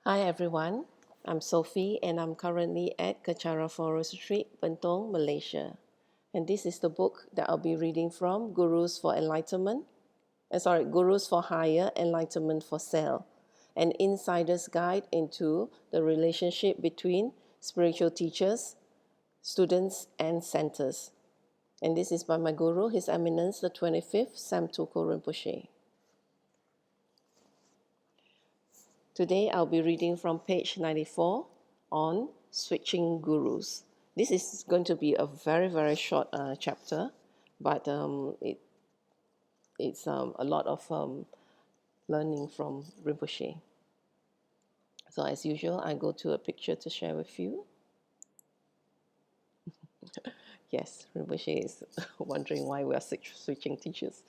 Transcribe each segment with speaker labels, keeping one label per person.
Speaker 1: Hi everyone, I'm Sophie and I'm currently at Kechara Forest Street, Bentong, Malaysia. And this is the book that I'll be reading from, Gurus for Hire, Enlightenment for Sale, an insider's guide into the relationship between spiritual teachers, students, and centers. And this is by my guru, His Eminence, the 25th Samtuko Rinpoche. Today I'll be reading from page 94 on switching gurus. This is going to be a very, very short chapter, but it's a lot of learning from Rinpoche. So as usual, I go to a picture to share with you. Yes, Rinpoche is wondering why we are switching teachers.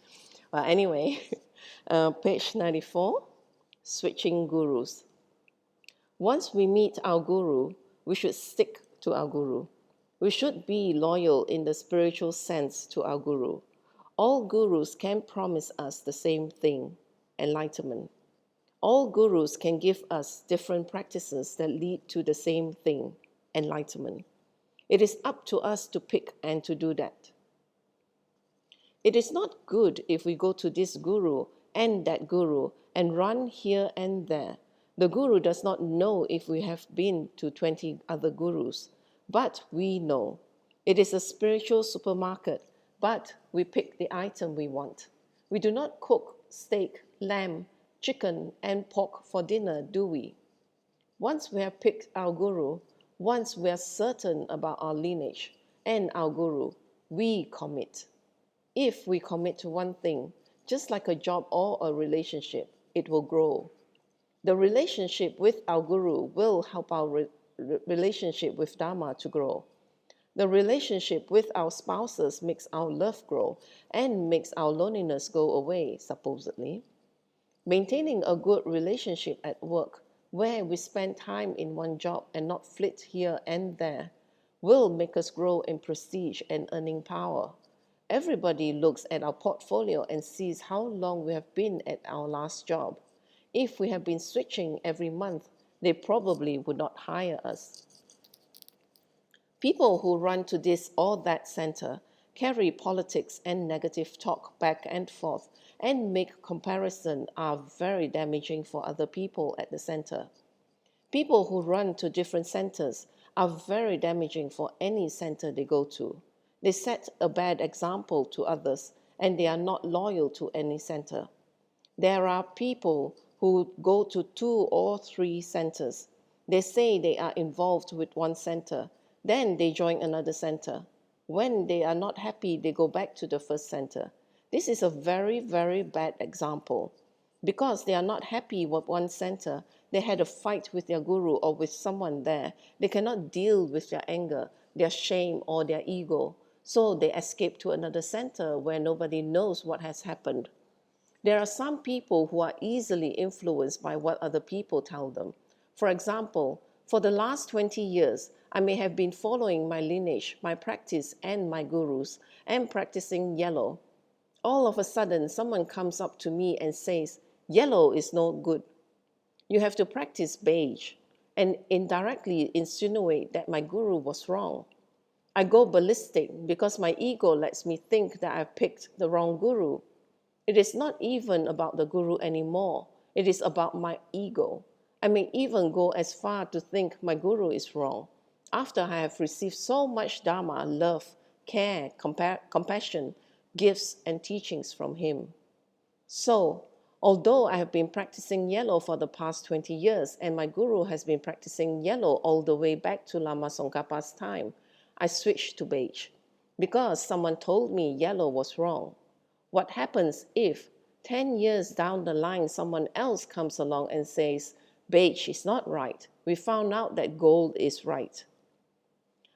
Speaker 1: But anyway, page 94, switching gurus. Once we meet our guru, we should stick to our guru. We should be loyal in the spiritual sense to our guru. All gurus can promise us the same thing, enlightenment. All gurus can give us different practices that lead to the same thing, enlightenment. It is up to us to pick and to do that. It is not good if we go to this guru and that guru and run here and there. The guru does not know if we have been to 20 other gurus, but we know. It is a spiritual supermarket, but we pick the item we want. We do not cook steak, lamb, chicken, and pork for dinner, do we? Once we have picked our guru, once we are certain about our lineage and our guru, we commit. If we commit to one thing, just like a job or a relationship, it will grow. The relationship with our guru will help our relationship with Dharma to grow. The relationship with our spouses makes our love grow and makes our loneliness go away, supposedly. Maintaining a good relationship at work, where we spend time in one job and not flit here and there, will make us grow in prestige and earning power. Everybody looks at our portfolio and sees how long we have been at our last job. If we have been switching every month, they probably would not hire us. People who run to this or that center carry politics and negative talk back and forth and make comparison are very damaging for other people at the center. People who run to different centers are very damaging for any center they go to. They set a bad example to others and they are not loyal to any center. There are people who go to 2 or 3 centers. They say they are involved with one center, then they join another center. When they are not happy, they go back to the first center. This is a very, very bad example. Because they are not happy with one center, they had a fight with their guru or with someone there. They cannot deal with their anger, their shame, or their ego. So they escape to another center where nobody knows what has happened. There are some people who are easily influenced by what other people tell them. For example, for the last 20 years, I may have been following my lineage, my practice, and my gurus, and practicing yellow. All of a sudden, someone comes up to me and says, yellow is no good. You have to practice beige, and indirectly insinuate that my guru was wrong. I go ballistic because my ego lets me think that I've picked the wrong guru. It is not even about the guru anymore. It is about my ego. I may even go as far to think my guru is wrong after I have received so much Dharma, love, care, compassion, gifts, and teachings from him. So, although I have been practicing yellow for the past 20 years and my guru has been practicing yellow all the way back to Lama Tsongkhapa's time, I switched to beige because someone told me yellow was wrong. What happens if 10 years down the line someone else comes along and says, beige is not right. We found out that gold is right.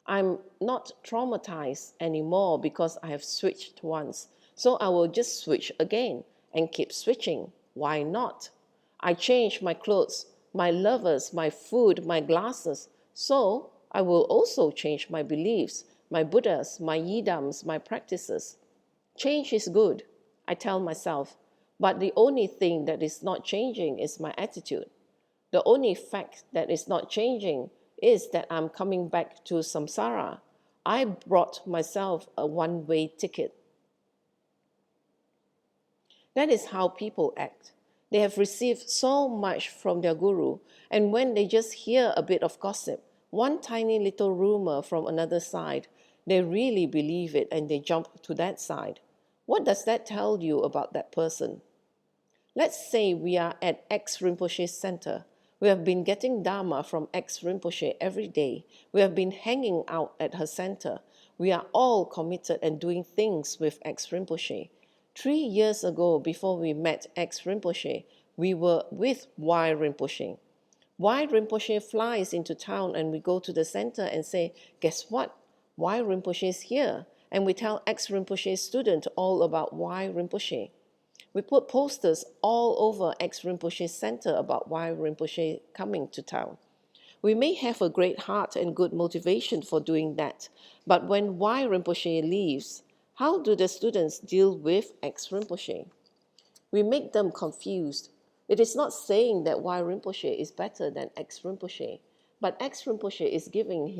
Speaker 1: I'm not traumatized anymore because I have switched once. So I will just switch again and keep switching. Why not? I change my clothes, my lovers, my food, my glasses. So I will also change my beliefs, my Buddhas, my yidams, my practices. Change is good, I tell myself, but the only thing that is not changing is my attitude. The only fact that is not changing is that I'm coming back to samsara. I brought myself a one-way ticket. That is how people act. They have received so much from their guru, and when they just hear a bit of gossip, one tiny little rumor from another side, they really believe it and they jump to that side. What does that tell you about that person? Let's say we are at X Rinpoche's center. We have been getting Dharma from X Rinpoche every day. We have been hanging out at her center. We are all committed and doing things with X Rinpoche. 3 years ago, before we met X Rinpoche, we were with Y Rinpoche. Y Rinpoche flies into town and we go to the center and say, guess what? Y Rinpoche is here. And we tell X Rinpoche's student all about Y Rinpoche. We put posters all over X Rinpoche's center about Y Rinpoche coming to town. We may have a great heart and good motivation for doing that, but when Y Rinpoche leaves, how do the students deal with X Rinpoche? We make them confused. It is not saying that Y Rinpoche is better than X Rinpoche, but X Rinpoche is giving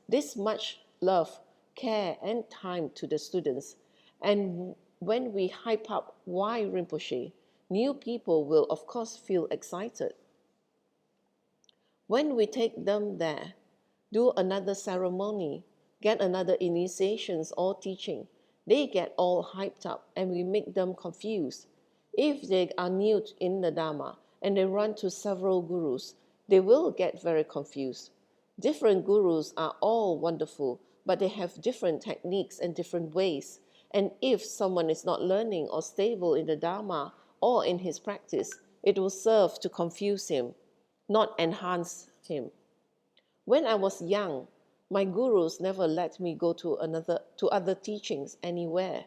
Speaker 1: this much love, care, and time to the students. And when we hype up Y Rinpoche, new people will of course feel excited. When we take them there, do another ceremony, get another initiations or teaching, they get all hyped up and we make them confused. If they are new in the Dharma and they run to several gurus, they will get very confused. Different gurus are all wonderful, but they have different techniques and different ways. And if someone is not learning or stable in the Dharma or in his practice, it will serve to confuse him, not enhance him. When I was young, my gurus never let me go to other teachings anywhere.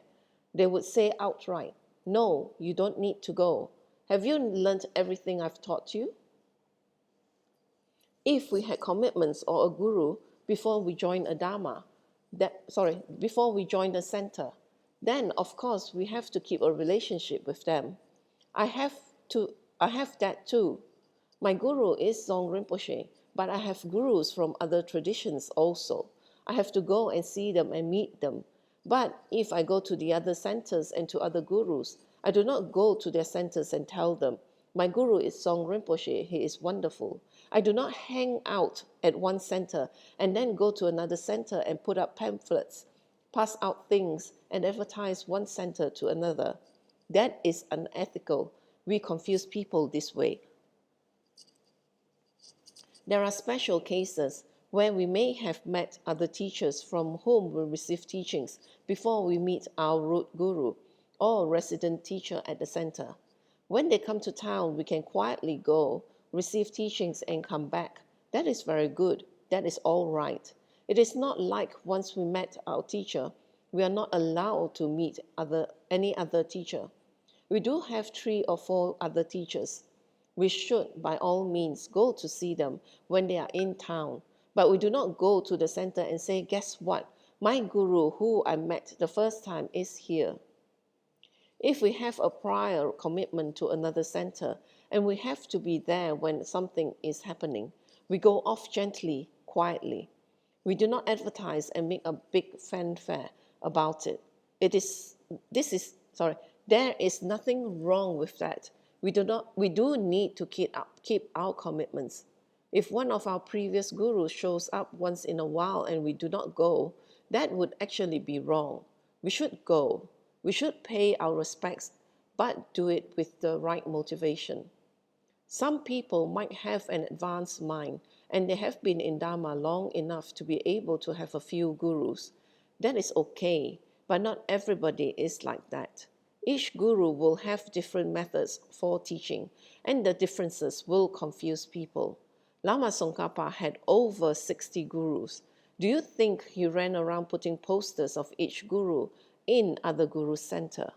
Speaker 1: They would say outright, no, you don't need to go. Have you learned everything I've taught you? If we had commitments or a guru before we join a Dharma, before we join the center, then of course we have to keep a relationship with them. I have that too. My guru is Zong Rinpoche, but I have gurus from other traditions also. I have to go and see them and meet them. But if I go to the other centers and to other gurus, I do not go to their centers and tell them, my guru is Zong Rinpoche, he is wonderful. I do not hang out at one center and then go to another center and put up pamphlets, pass out things, and advertise one center to another. That is unethical. We confuse people this way. There are special cases where we may have met other teachers from whom we receive teachings before we meet our root guru or resident teacher at the center. When they come to town, we can quietly go, receive teachings, and come back. That is very good. That is all right. It is not like once we met our teacher, we are not allowed to meet any other teacher. We do have 3 or 4 other teachers. We should, by all means, go to see them when they are in town. But we do not go to the center and say, guess what? My guru who I met the first time is here. If we have a prior commitment to another center and we have to be there when something is happening, we go off gently, quietly. We do not advertise and make a big fanfare about it. There is nothing wrong with that. We do need to keep our commitments. If one of our previous gurus shows up once in a while and we do not go, that would actually be wrong. We should go. We should pay our respects, but do it with the right motivation. Some people might have an advanced mind and they have been in Dharma long enough to be able to have a few gurus. That is okay, but not everybody is like that. Each guru will have different methods for teaching, and the differences will confuse people. Lama Tsongkhapa had over 60 gurus. Do you think he ran around putting posters of each guru in other gurus' center?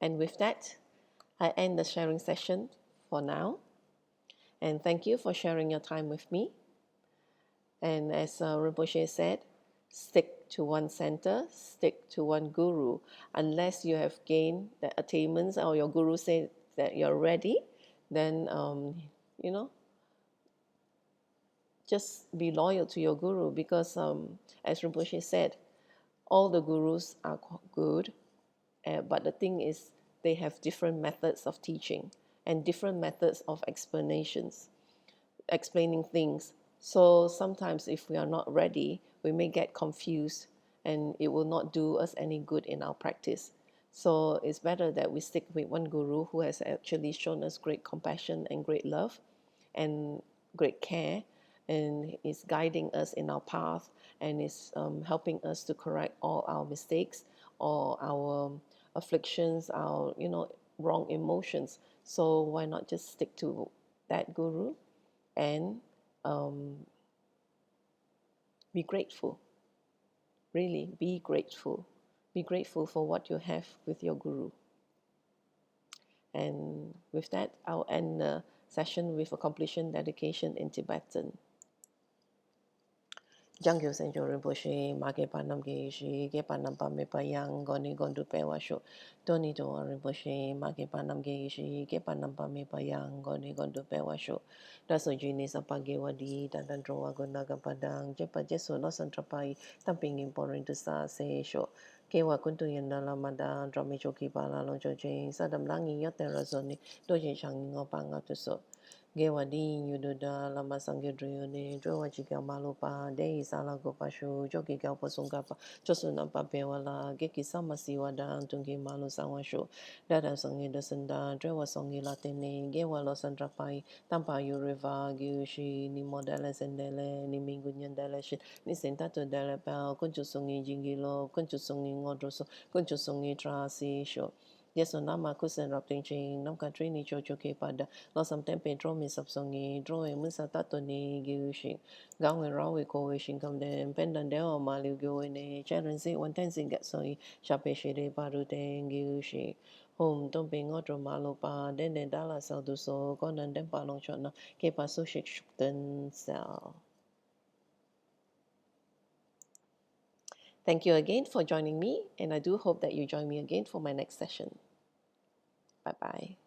Speaker 1: And with that, I end the sharing session for now. And thank you for sharing your time with me. And as Rinpoche said, stick stick to one center, stick to one guru, unless you have gained the attainments or your guru say that you're ready, then you know, just be loyal to your guru, because as Rinpoche said, all the gurus are good, but the thing is they have different methods of teaching and different methods of explaining things. So sometimes if we are not ready, we may get confused and it will not do us any good in our practice. So it's better that we stick with one guru who has actually shown us great compassion and great love and great care, and is guiding us in our path, and is helping us to correct all our mistakes or our afflictions, our wrong emotions. So why not just stick to that guru and um, be grateful. Really, be grateful. Be grateful for what you have with your guru. And with that, I'll end the session with a completion dedication in Tibetan. Jangyo Senjo Rinpoche, Mage Panam Geishi, Ge Panam Pame Payang, Goni Gondu Pewasho, Tony Do Rinpoche, Mage Panam Geishi, Ge Panam Pame Payang, Goni Gondu Pewasho, Daso Jini Sapage Wadi, Dandandro Wagonaga Padang, Jepa Jeso Nosantrapai, Tamping Imporin to Sa Se Sho, Kewa Kuntu Yandala Mada, Drami Choki Pala Lonjo Jane, Sadam Langi Yoterazoni, Doje Changi Opanga to So. Gewadi Yududa Lama Sangedrione, Joa Chiga Malupa, Dei Salago Pashu, Jogi Galpo Sungapa, Josuna Papewala, Geki Sama Siwada, Tungi Malu Sawashu, Dada Songi Desenda, Drewa Songi Latene, Gewa Losandrapai, Tampa Uriva, Giushi, Ni Modele Sendele, Ni Mingunyan Deleshin, Ni Sentato Delepel, Kunchusungi Jingilo, Kunchusungi Ngodroso, Kunchusungi Trasi Show. Yes, so nama kusen rapting ching, nam country ni chocho ke pada, losam tempe dro mi sapsongi, dro e musa tato ni giushin, gao e rawe ko e shin kam den, pendan deo ma liu gyo e ne, charen si wan ten sing get soi, shape shire paru ten giushin. Home don't be otro malo pa, den den dala sal du so, konan den pa long chona, ke pa so shik shuk den sal. Thank you again for joining me, and I do hope that you join me again for my next session. Bye-bye.